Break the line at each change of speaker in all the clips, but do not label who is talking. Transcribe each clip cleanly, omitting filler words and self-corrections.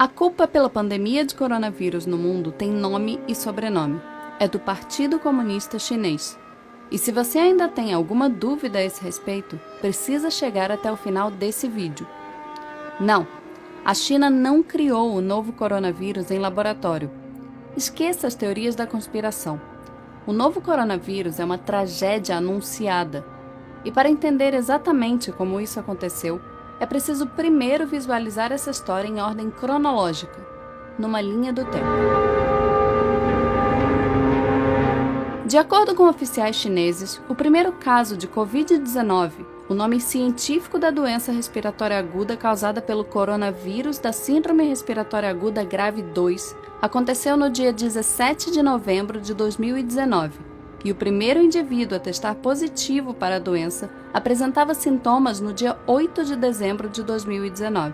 A culpa pela pandemia de coronavírus no mundo tem nome e sobrenome. É do Partido Comunista Chinês. E se você ainda tem alguma dúvida a esse respeito, precisa chegar até o final desse vídeo. Não, a China não criou o novo coronavírus em laboratório. Esqueça as teorias da conspiração. O novo coronavírus é uma tragédia anunciada. E para entender exatamente como isso aconteceu, é preciso primeiro visualizar essa história em ordem cronológica, numa linha do tempo. De acordo com oficiais chineses, o primeiro caso de Covid-19, o nome científico da doença respiratória aguda causada pelo coronavírus da Síndrome Respiratória Aguda Grave 2, aconteceu no dia 17 de novembro de 2019. E o primeiro indivíduo a testar positivo para a doença apresentava sintomas no dia 8 de dezembro de 2019.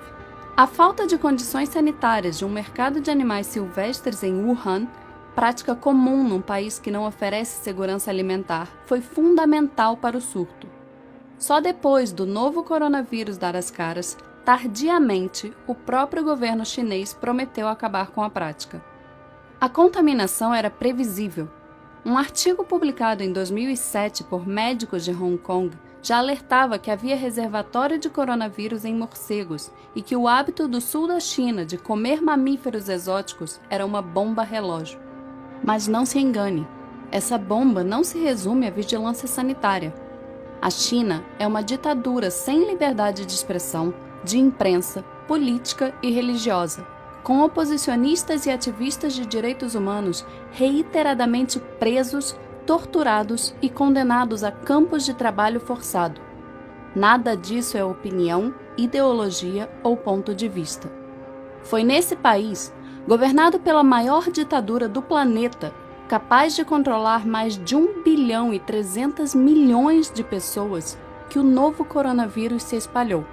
A falta de condições sanitárias de um mercado de animais silvestres em Wuhan, prática comum num país que não oferece segurança alimentar, foi fundamental para o surto. Só depois do novo coronavírus dar as caras, tardiamente, o próprio governo chinês prometeu acabar com a prática. A contaminação era previsível. Um artigo publicado em 2007 por médicos de Hong Kong já alertava que havia reservatório de coronavírus em morcegos e que o hábito do sul da China de comer mamíferos exóticos era uma bomba relógio. Mas não se engane, essa bomba não se resume à vigilância sanitária. A China é uma ditadura sem liberdade de expressão, de imprensa, política e religiosa, com oposicionistas e ativistas de direitos humanos reiteradamente presos, torturados e condenados a campos de trabalho forçado. Nada disso é opinião, ideologia ou ponto de vista. Foi nesse país, governado pela maior ditadura do planeta, capaz de controlar mais de 1 bilhão e 300 milhões de pessoas, que o novo coronavírus se espalhou.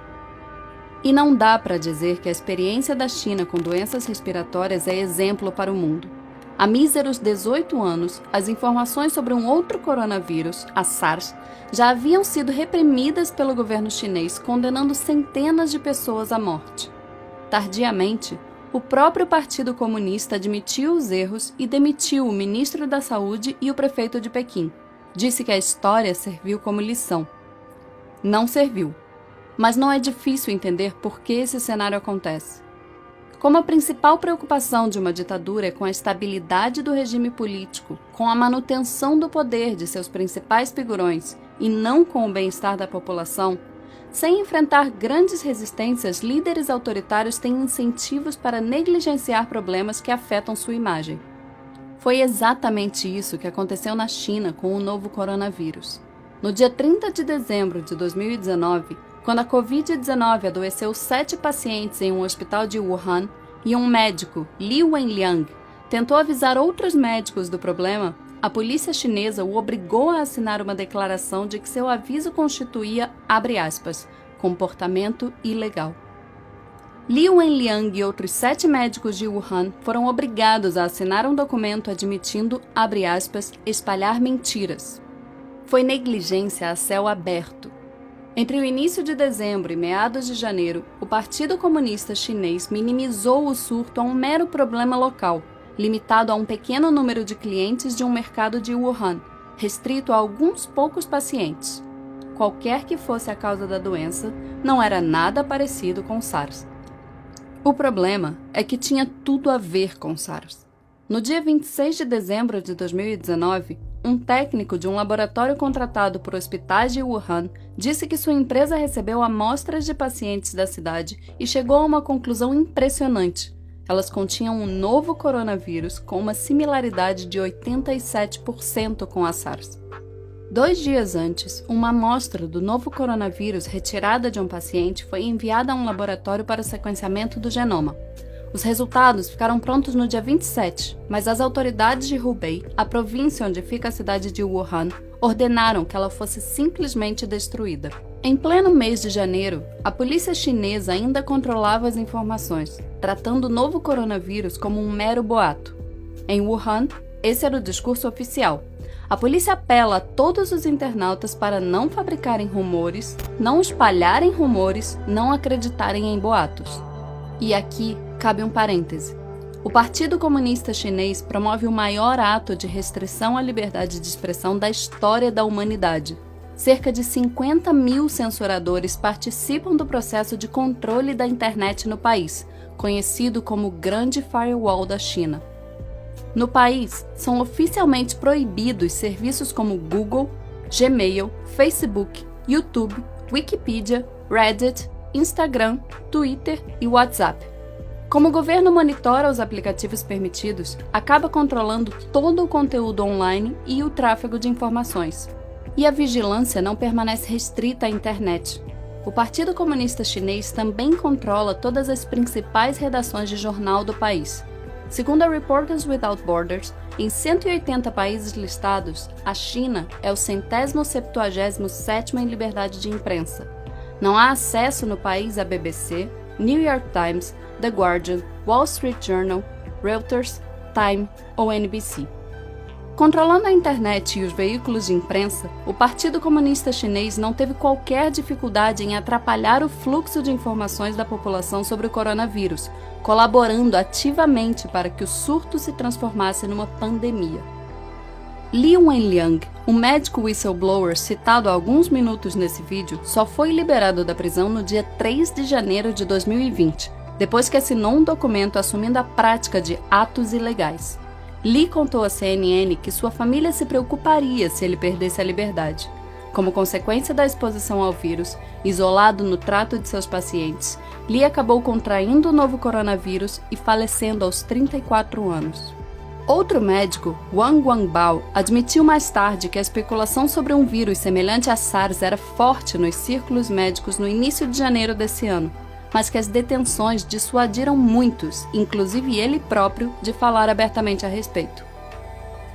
E não dá para dizer que a experiência da China com doenças respiratórias é exemplo para o mundo. Há míseros 18 anos, as informações sobre um outro coronavírus, a SARS, já haviam sido reprimidas pelo governo chinês, condenando centenas de pessoas à morte. Tardiamente, o próprio Partido Comunista admitiu os erros e demitiu o ministro da Saúde e o prefeito de Pequim. Disse que a história serviu como lição. Não serviu. Mas não é difícil entender por que esse cenário acontece. Como a principal preocupação de uma ditadura é com a estabilidade do regime político, com a manutenção do poder de seus principais figurões e não com o bem-estar da população, sem enfrentar grandes resistências, líderes autoritários têm incentivos para negligenciar problemas que afetam sua imagem. Foi exatamente isso que aconteceu na China com o novo coronavírus. No dia 30 de dezembro de 2019, quando a Covid-19 adoeceu 7 pacientes em um hospital de Wuhan e um médico, Li Wenliang, tentou avisar outros médicos do problema, a polícia chinesa o obrigou a assinar uma declaração de que seu aviso constituía, abre aspas, comportamento ilegal. Li Wenliang e outros 7 médicos de Wuhan foram obrigados a assinar um documento admitindo, abre aspas, espalhar mentiras. Foi negligência a céu aberto. Entre o início de dezembro e meados de janeiro, o Partido Comunista Chinês minimizou o surto a um mero problema local, limitado a um pequeno número de clientes de um mercado de Wuhan, restrito a alguns poucos pacientes. Qualquer que fosse a causa da doença, não era nada parecido com SARS. O problema é que tinha tudo a ver com SARS. No dia 26 de dezembro de 2019, um técnico de um laboratório contratado por hospitais de Wuhan disse que sua empresa recebeu amostras de pacientes da cidade e chegou a uma conclusão impressionante. Elas continham um novo coronavírus com uma similaridade de 87% com a SARS. 2 dias antes, uma amostra do novo coronavírus retirada de um paciente foi enviada a um laboratório para o sequenciamento do genoma. Os resultados ficaram prontos no dia 27, mas as autoridades de Hubei, a província onde fica a cidade de Wuhan, ordenaram que ela fosse simplesmente destruída. Em pleno mês de janeiro, a polícia chinesa ainda controlava as informações, tratando o novo coronavírus como um mero boato. Em Wuhan, esse era o discurso oficial. A polícia apela a todos os internautas para não fabricarem rumores, não espalharem rumores, não acreditarem em boatos. E aqui cabe um parêntese. O Partido Comunista Chinês promove o maior ato de restrição à liberdade de expressão da história da humanidade. Cerca de 50 mil censuradores participam do processo de controle da internet no país, conhecido como Grande Firewall da China. No país, são oficialmente proibidos serviços como Google, Gmail, Facebook, YouTube, Wikipedia, Reddit, Instagram, Twitter e WhatsApp. Como o governo monitora os aplicativos permitidos, acaba controlando todo o conteúdo online e o tráfego de informações. E a vigilância não permanece restrita à internet. O Partido Comunista Chinês também controla todas as principais redações de jornal do país. Segundo a Reporters Without Borders, em 180 países listados, a China é o 177º em liberdade de imprensa. Não há acesso no país à BBC, New York Times, The Guardian, Wall Street Journal, Reuters, Time ou NBC. Controlando a internet e os veículos de imprensa, o Partido Comunista Chinês não teve qualquer dificuldade em atrapalhar o fluxo de informações da população sobre o coronavírus, colaborando ativamente para que o surto se transformasse numa pandemia. Li Wenliang, um médico whistleblower citado há alguns minutos nesse vídeo, só foi liberado da prisão no dia 3 de janeiro de 2020, depois que assinou um documento assumindo a prática de atos ilegais. Li contou à CNN que sua família se preocuparia se ele perdesse a liberdade. Como consequência da exposição ao vírus, isolado no trato de seus pacientes, Li acabou contraindo o novo coronavírus e falecendo aos 34 anos. Outro médico, Wang Wangbao, admitiu mais tarde que a especulação sobre um vírus semelhante a SARS era forte nos círculos médicos no início de janeiro desse ano, mas que as detenções dissuadiram muitos, inclusive ele próprio, de falar abertamente a respeito.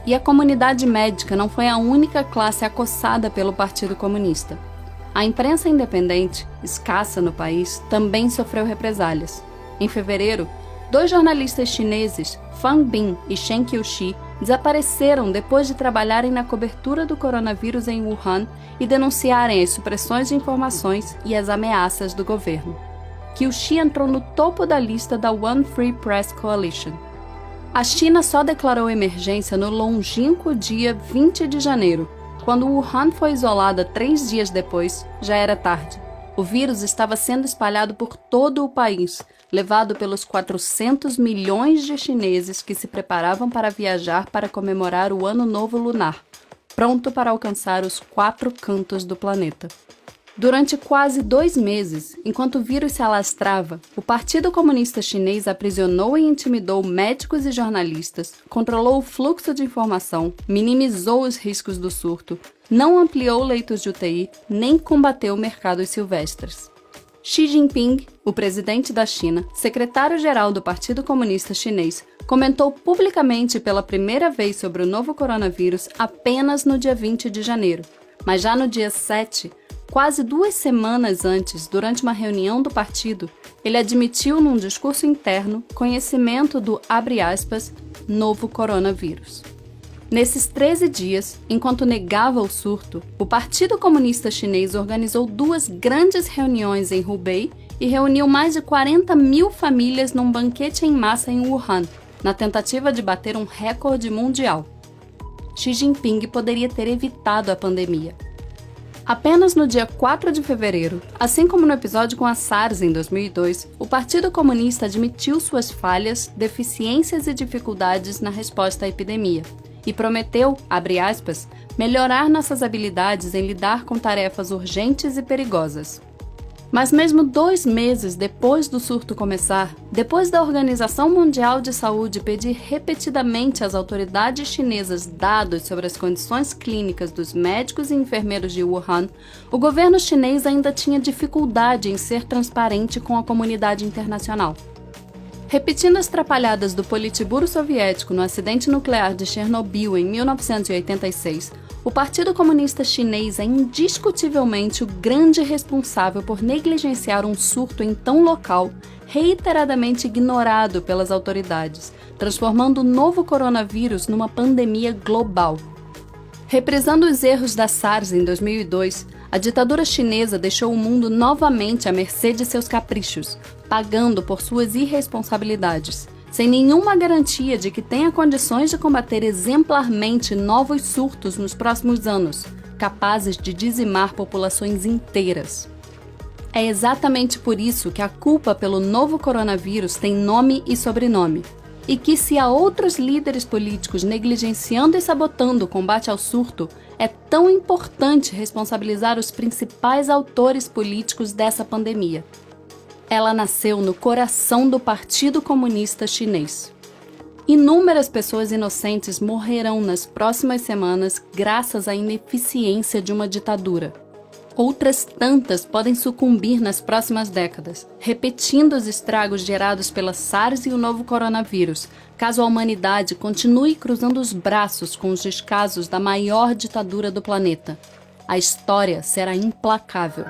E a comunidade médica não foi a única classe acossada pelo Partido Comunista. A imprensa independente, escassa no país, também sofreu represálias. Em fevereiro, 2 jornalistas chineses, Fang Bin e Shen Qiuxi, desapareceram depois de trabalharem na cobertura do coronavírus em Wuhan e denunciarem as supressões de informações e as ameaças do governo. Qiuxi entrou no topo da lista da One Free Press Coalition. A China só declarou emergência no longínquo dia 20 de janeiro. Quando Wuhan foi isolada 3 dias depois, já era tarde. O vírus estava sendo espalhado por todo o país, levado pelos 400 milhões de chineses que se preparavam para viajar para comemorar o Ano Novo Lunar, pronto para alcançar os 4 cantos do planeta. Durante quase 2 meses, enquanto o vírus se alastrava, o Partido Comunista Chinês aprisionou e intimidou médicos e jornalistas, controlou o fluxo de informação, minimizou os riscos do surto, não ampliou leitos de UTI, nem combateu mercados silvestres. Xi Jinping, o presidente da China, secretário-geral do Partido Comunista Chinês, comentou publicamente pela primeira vez sobre o novo coronavírus apenas no dia 20 de janeiro, mas já no dia 7, quase 2 semanas antes, durante uma reunião do partido, ele admitiu num discurso interno conhecimento do, abre aspas, novo coronavírus. Nesses 13 dias, enquanto negava o surto, o Partido Comunista Chinês organizou 2 grandes reuniões em Hubei e reuniu mais de 40 mil famílias num banquete em massa em Wuhan, na tentativa de bater um recorde mundial. Xi Jinping poderia ter evitado a pandemia. Apenas no dia 4 de fevereiro, assim como no episódio com a SARS em 2002, o Partido Comunista admitiu suas falhas, deficiências e dificuldades na resposta à epidemia e prometeu, abre aspas, melhorar nossas habilidades em lidar com tarefas urgentes e perigosas. Mas mesmo 2 meses depois do surto começar, depois da Organização Mundial de Saúde pedir repetidamente às autoridades chinesas dados sobre as condições clínicas dos médicos e enfermeiros de Wuhan, o governo chinês ainda tinha dificuldade em ser transparente com a comunidade internacional. Repetindo as trapalhadas do Politburo soviético no acidente nuclear de Chernobyl em 1986, o Partido Comunista Chinês é indiscutivelmente o grande responsável por negligenciar um surto em tão local, reiteradamente ignorado pelas autoridades, transformando o novo coronavírus numa pandemia global. Reprisando os erros da SARS em 2002, a ditadura chinesa deixou o mundo novamente à mercê de seus caprichos, pagando por suas irresponsabilidades, sem nenhuma garantia de que tenha condições de combater exemplarmente novos surtos nos próximos anos, capazes de dizimar populações inteiras. É exatamente por isso que a culpa pelo novo coronavírus tem nome e sobrenome, e que se há outros líderes políticos negligenciando e sabotando o combate ao surto, é tão importante responsabilizar os principais autores políticos dessa pandemia. Ela nasceu no coração do Partido Comunista Chinês. Inúmeras pessoas inocentes morrerão nas próximas semanas graças à ineficiência de uma ditadura. Outras tantas podem sucumbir nas próximas décadas, repetindo os estragos gerados pela SARS e o novo coronavírus, caso a humanidade continue cruzando os braços com os descasos da maior ditadura do planeta. A história será implacável.